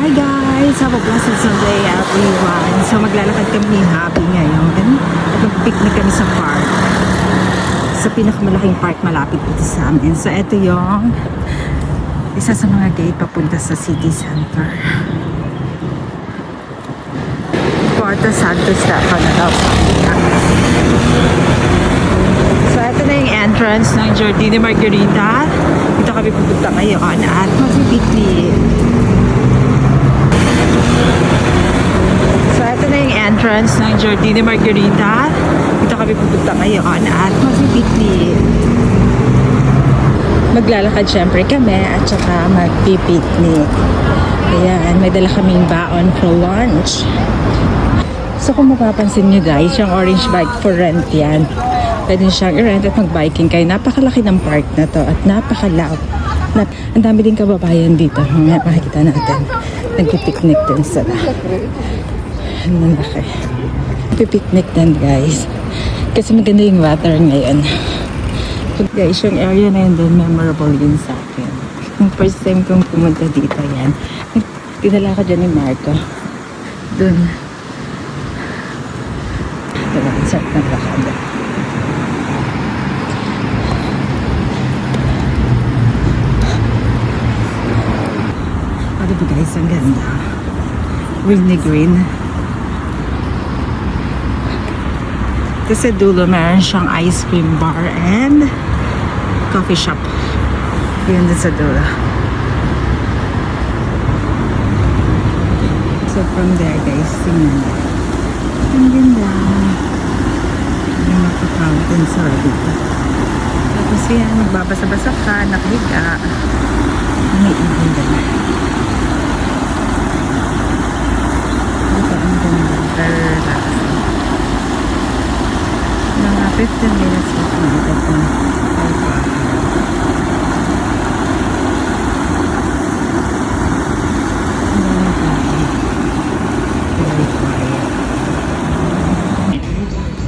Hi guys! Have a blessed Sunday everyone! So maglalakad kami ni Happy ngayon at mag-picnic kami sa park. Sa pinakamalaking park malapit dito sa amin. So ito yung isa sa mga gate papunta sa city center. Porta Santo Stefano na daw. So ito na yung entrance ng Jardine Margarita. Dito kami pupunta ngayon at mag-picnic. So ito na yung entrance ng Jardine Margarita. Dito kami pupunta ngayon at mag-picnic. Maglalakad syempre kami at saka mag-picnic. Ayan, may dala kaming baon for lunch. So kung mapapansin nyo guys, yung orange bike for rent yan. Pwede siyang i-rent at mag-biking kayo. Napakalaki ng park na to at napakaloud. Ang dami din kababayan dito. Mamaya makikita natin. Nagpipiknik din sila. Ang laki. Nagpipiknik din guys. Kasi maganda yung water ngayon. Guys, yung area na yun din, memorable yun sa akin. Yung first time kong pumunta dito yan. Dinala ka dyan ni Marco. Dun. Diba, ang sarap ng lakada. O diba guys, ang ganda. Green na green. Ito sa dulo, meron siyang ice cream bar and coffee shop. Yun din sa dulo. So from there guys, tingnan. Ang ganda. May mga fountain sa dito. Tapos yan, magbabasa-basa ka, nakahiga. May ibon din. Dito ang ganda. Very relaxing. Mga 15 minutes lang ito kung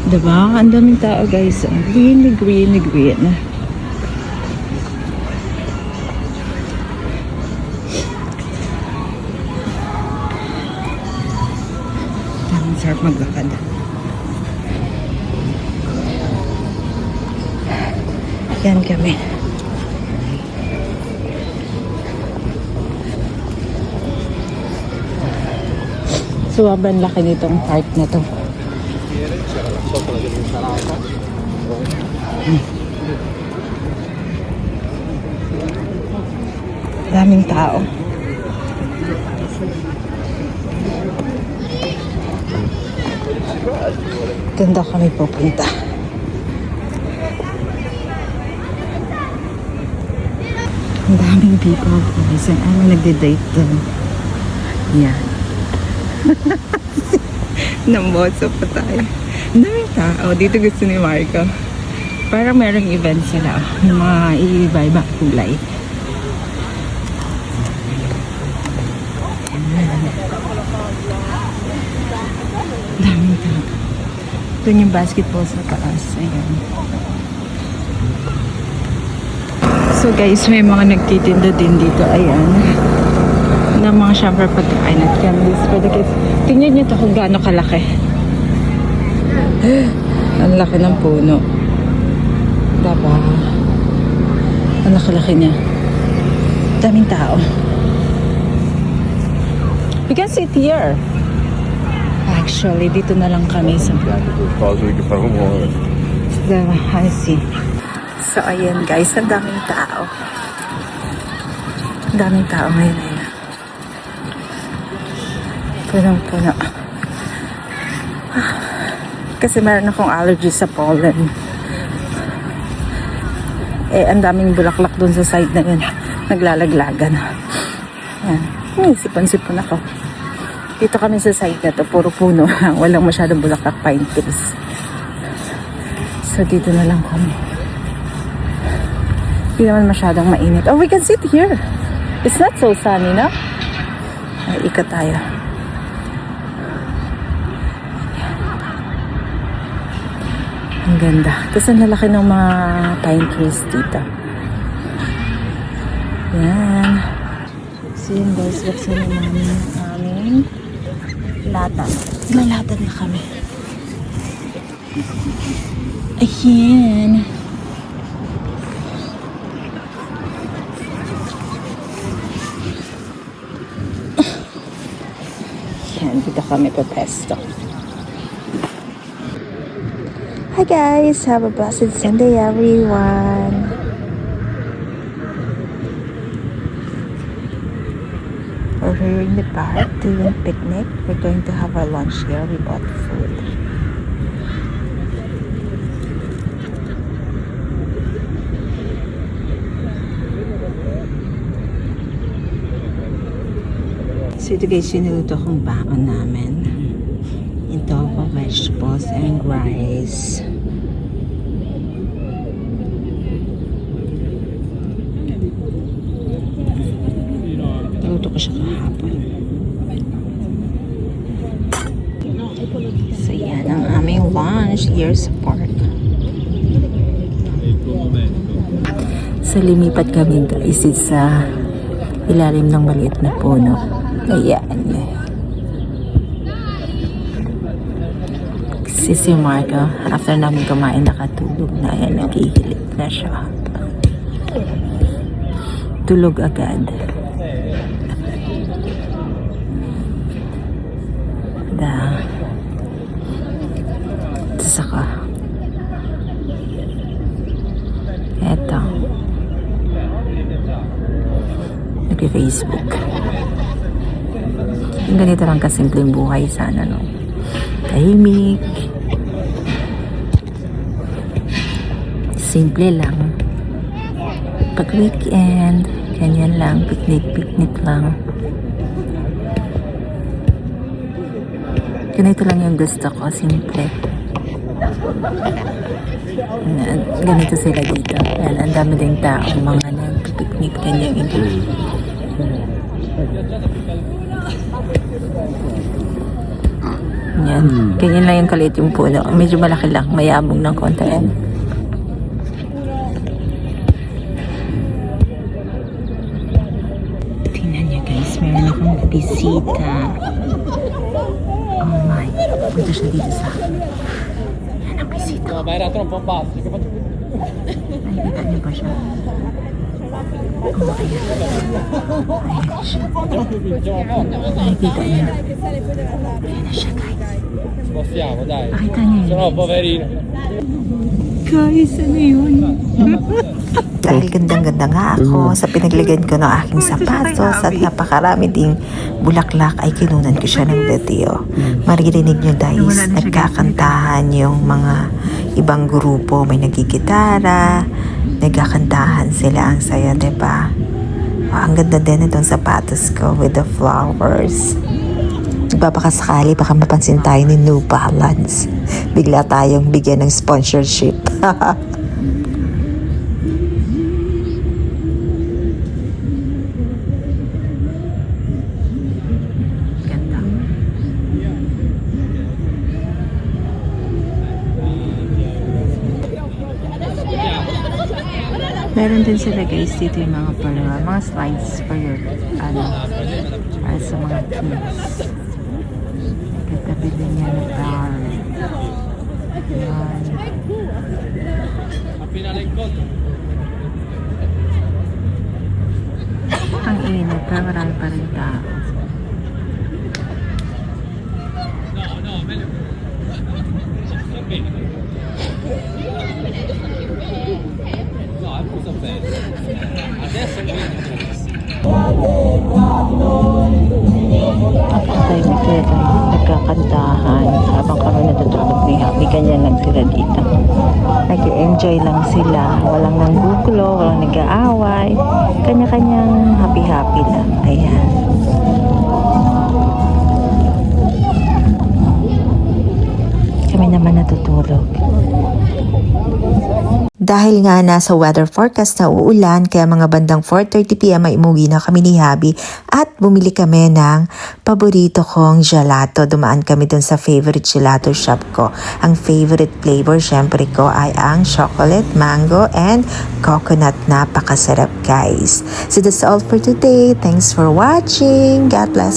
diba? Ang daming tao guys. Green, green, green. Ang sarap maglakad. Yan kami. Sobrang laki nitong park na to. Daming tao. Ganda kami pupunta. Ang daming people guys. Ano nagde-date doon? Yan. Namboso pa tayo. Ang daming tao. Dito gusto ni Marco. Parang merong event sila. Yung mga iiba-iba kulay. Daming tao. Doon yung basketball sa taas. Ayan. So guys, may mga nagtitinda din dito. Ayan. Na mga syempre pagkain at candies for the kids. Tingnan nyo ito kung gaano kalaki. Ang laki ng puno. Diba? Ang laki-laki niya. Daming tao. We can sit here. Actually, dito na lang kami sa I see. So, ayan guys, ang daming tao. Ang daming tao ngayon. Punong-puno. Kasi meron akong allergy sa pollen. Eh, ang daming bulaklak dun sa side na yun. Naglalaglagan. Ayan. Sipon-sipon ako. Dito kami sa side na to, puro puno. Walang masyadong bulaklak, pine trees. So, dito na lang kami. Hindi naman masyadong mainit. Oh, we can sit here. It's not so sunny, no? Ay, ikot tayo. Ang ganda. Tapos ang lalaki ng mga pine trees dito. Yan. So yun guys, buksan na namin ang aming lata. Lalatan na kami. Ayan. Ayan, dito kami papesto. Hi guys, have a blessed Sunday everyone. We're here in the park doing picnic. We're going to have our lunch here. We bought food. So ito guys, sinuto kong baon namin. Ito for vegetables and rice. Luto ko siya kahapon. So yan ang aming lunch here sa park. So lumipat kami guys sa ilalim ng maliit na puno. Ayan. Si Marco, after namin kumain, nakatulog na. Ayan, naghihilit na siya. Tulog agad. Saka eto nag-Facebook. Yung ganito lang kasimpleng buhay sana, no? Tahimik, simple lang. Pag weekend, ganyan lang, picnic lang. Ganito lang yung gusto ko, simple. Ganito sila dito. Ayan, ang dami ding tao, mga nag-picnic, ganyan. Yan. Ganyan lang yung kalit yung puno. Medyo malaki lang, mayabong ng konti. Ayan. Tingnan niyo guys, meron akong bisita. Oh my, punta siya dito sa akin. Yan ang bisita. No, ma era troppo basso. Nakikita niyo ba siya? Oh, ayan. Ayan siya. Nakikita niyo. Ayan na siya guys. Spostiamo, dai. Nakita niyo yun. Se no, poverino. Guys, ano yun? Dahil gandang-ganda nga ako sa pinaglagyan ko ng aking sapatos at napakarami ding bulaklak ay kinunan ko siya ng video. Maririnig nyo guys, nagkakantahan yung mga ibang grupo. May nagigitara, nagkakantahan sila, ang saya, diba? Ang ganda din itong sapatos ko with the flowers. Nagpapakasakali, baka mapansin tayo ni New Balance. Bigla tayong bigyan ng sponsorship. Meron din sila guys dito yung mga pala, mga slides for your, para sa mga kids. Katabi din niya na bar. Yan. Ang init, pero marami pa rin tao. Napakatahimik talaga. Nagkakantahan habang kami natutulog ni Happy. Ganyan lang sila dito. Nag-enjoy lang sila. Walang nanggugulo, walang nag-aaway. Kanya-kanyang happy-happy lang. Ayan. Kami naman natutulog. Dahil nga nasa weather forecast na uulan, kaya mga bandang 4:30 PM ay umuwi na kami ni Habi at bumili kami ng paborito kong gelato. Dumaan kami dun sa favorite gelato shop ko. Ang favorite flavor syempre ko ay ang chocolate, mango, and coconut. Napakasarap guys. So that's all for today. Thanks for watching. God bless.